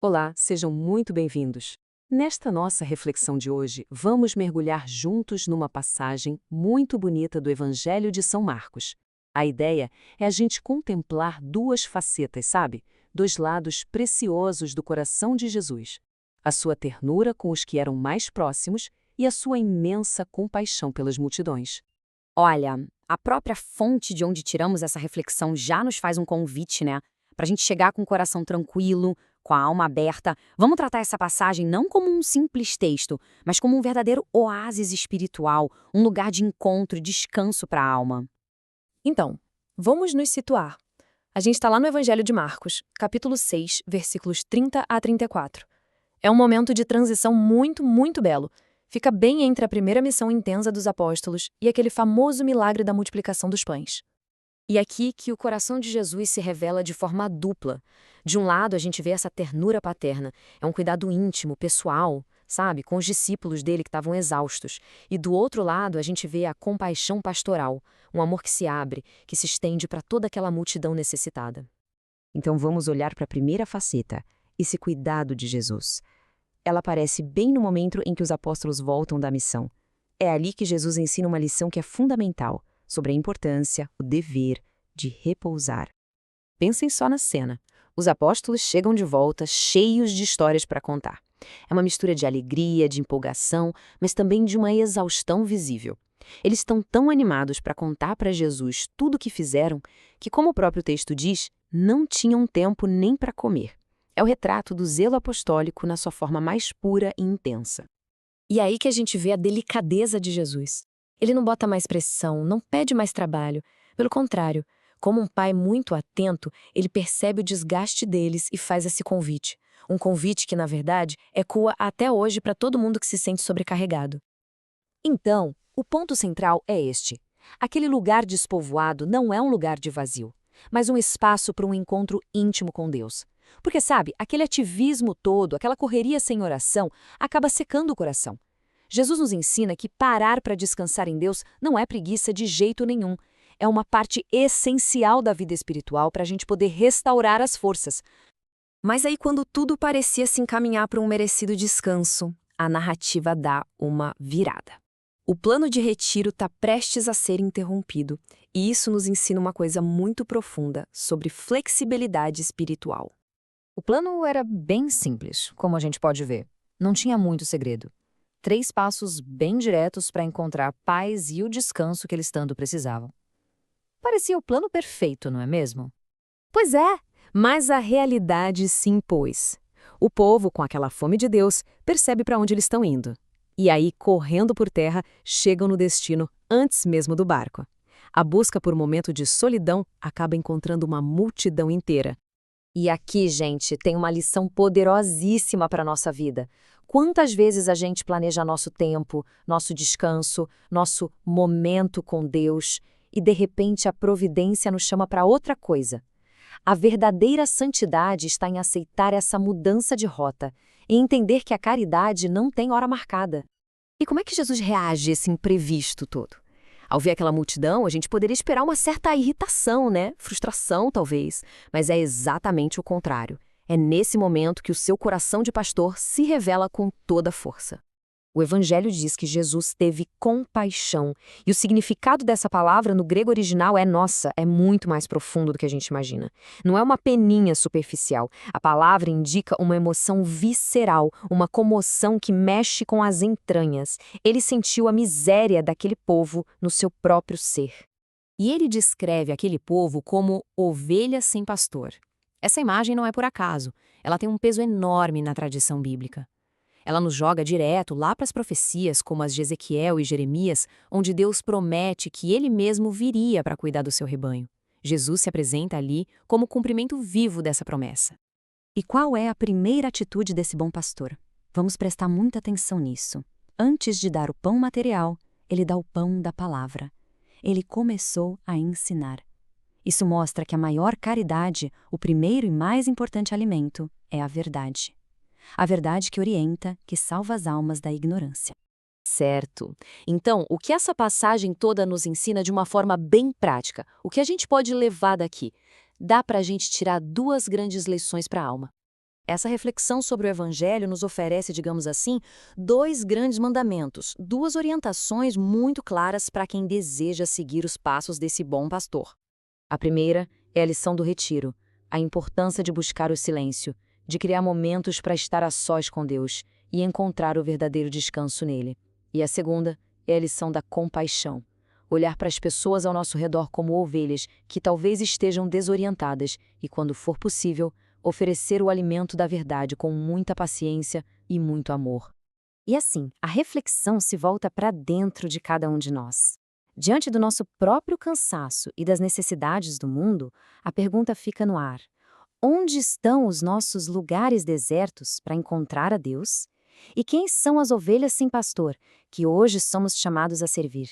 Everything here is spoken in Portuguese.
Olá, sejam muito bem-vindos. Nesta nossa reflexão de hoje, vamos mergulhar juntos numa passagem muito bonita do Evangelho de São Marcos. A ideia é a gente contemplar duas facetas, sabe? Dois lados preciosos do coração de Jesus. A sua ternura com os que eram mais próximos e a sua imensa compaixão pelas multidões. Olha, a própria fonte de onde tiramos essa reflexão já nos faz um convite, né? Para a gente chegar com o coração tranquilo, com a alma aberta. Vamos tratar essa passagem não como um simples texto, mas como um verdadeiro oásis espiritual, um lugar de encontro e descanso para a alma. Então, vamos nos situar. A gente está lá no Evangelho de Marcos, capítulo 6, versículos 30 a 34. É um momento de transição muito belo. Fica bem entre a primeira missão intensa dos apóstolos e aquele famoso milagre da multiplicação dos pães. E aqui que o coração de Jesus se revela de forma dupla. De um lado, a gente vê essa ternura paterna, é um cuidado íntimo, pessoal, sabe, com os discípulos dele que estavam exaustos. E do outro lado, a gente vê a compaixão pastoral, um amor que se abre, que se estende para toda aquela multidão necessitada. Então vamos olhar para a primeira faceta, esse cuidado de Jesus. Ela aparece bem no momento em que os apóstolos voltam da missão. É ali que Jesus ensina uma lição que é fundamental, sobre a importância, o dever de repousar. Pensem só na cena. Os apóstolos chegam de volta cheios de histórias para contar. É uma mistura de alegria, de empolgação, mas também de uma exaustão visível. Eles estão tão animados para contar para Jesus tudo o que fizeram que, como o próprio texto diz, não tinham tempo nem para comer. É o retrato do zelo apostólico na sua forma mais pura e intensa. E é aí que a gente vê a delicadeza de Jesus. Ele não bota mais pressão, não pede mais trabalho. Pelo contrário, como um pai muito atento, ele percebe o desgaste deles e faz esse convite. Um convite que, na verdade, ecoa até hoje para todo mundo que se sente sobrecarregado. Então, o ponto central é este. Aquele lugar despovoado não é um lugar de vazio, mas um espaço para um encontro íntimo com Deus. Porque, sabe, aquele ativismo todo, aquela correria sem oração, acaba secando o coração. Jesus nos ensina que parar para descansar em Deus não é preguiça de jeito nenhum. É uma parte essencial da vida espiritual para a gente poder restaurar as forças. Mas aí, quando tudo parecia se encaminhar para um merecido descanso, a narrativa dá uma virada. O plano de retiro está prestes a ser interrompido, e isso nos ensina uma coisa muito profunda sobre flexibilidade espiritual. O plano era bem simples, como a gente pode ver. Não tinha muito segredo. 3 passos bem diretos para encontrar paz e o descanso que eles tanto precisavam. Parecia o plano perfeito, não é mesmo? Pois é, mas a realidade se impôs. O povo, com aquela fome de Deus, percebe para onde eles estão indo. E aí, correndo por terra, chegam no destino antes mesmo do barco. A busca por um momento de solidão acaba encontrando uma multidão inteira. E aqui, gente, tem uma lição poderosíssima para a nossa vida. Quantas vezes a gente planeja nosso tempo, nosso descanso, nosso momento com Deus e, de repente, a providência nos chama para outra coisa? A verdadeira santidade está em aceitar essa mudança de rota e entender que a caridade não tem hora marcada. E como é que Jesus reage a esse imprevisto todo? Ao ver aquela multidão, a gente poderia esperar uma certa irritação, né? Frustração, talvez. Mas é exatamente o contrário. É nesse momento que o seu coração de pastor se revela com toda a força. O Evangelho diz que Jesus teve compaixão. E o significado dessa palavra no grego original é muito mais profundo do que a gente imagina. Não é uma peninha superficial. A palavra indica uma emoção visceral, uma comoção que mexe com as entranhas. Ele sentiu a miséria daquele povo no seu próprio ser. E ele descreve aquele povo como ovelha sem pastor. Essa imagem não é por acaso. Ela tem um peso enorme na tradição bíblica. Ela nos joga direto lá para as profecias, como as de Ezequiel e Jeremias, onde Deus promete que ele mesmo viria para cuidar do seu rebanho. Jesus se apresenta ali como o cumprimento vivo dessa promessa. E qual é a primeira atitude desse bom pastor? Vamos prestar muita atenção nisso. Antes de dar o pão material, ele dá o pão da palavra. Ele começou a ensinar. Isso mostra que a maior caridade, o primeiro e mais importante alimento, é a verdade. A verdade que orienta, que salva as almas da ignorância. Certo. Então, o que essa passagem toda nos ensina de uma forma bem prática? O que a gente pode levar daqui? Dá para a gente tirar 2 grandes lições para a alma. Essa reflexão sobre o Evangelho nos oferece, digamos assim, dois grandes mandamentos, duas orientações muito claras para quem deseja seguir os passos desse bom pastor. A primeira é a lição do retiro, a importância de buscar o silêncio, de criar momentos para estar a sós com Deus e encontrar o verdadeiro descanso nele. E a segunda é a lição da compaixão, olhar para as pessoas ao nosso redor como ovelhas que talvez estejam desorientadas e, quando for possível, oferecer o alimento da verdade com muita paciência e muito amor. E assim, a reflexão se volta para dentro de cada um de nós. Diante do nosso próprio cansaço e das necessidades do mundo, a pergunta fica no ar: onde estão os nossos lugares desertos para encontrar a Deus? E quem são as ovelhas sem pastor, que hoje somos chamados a servir?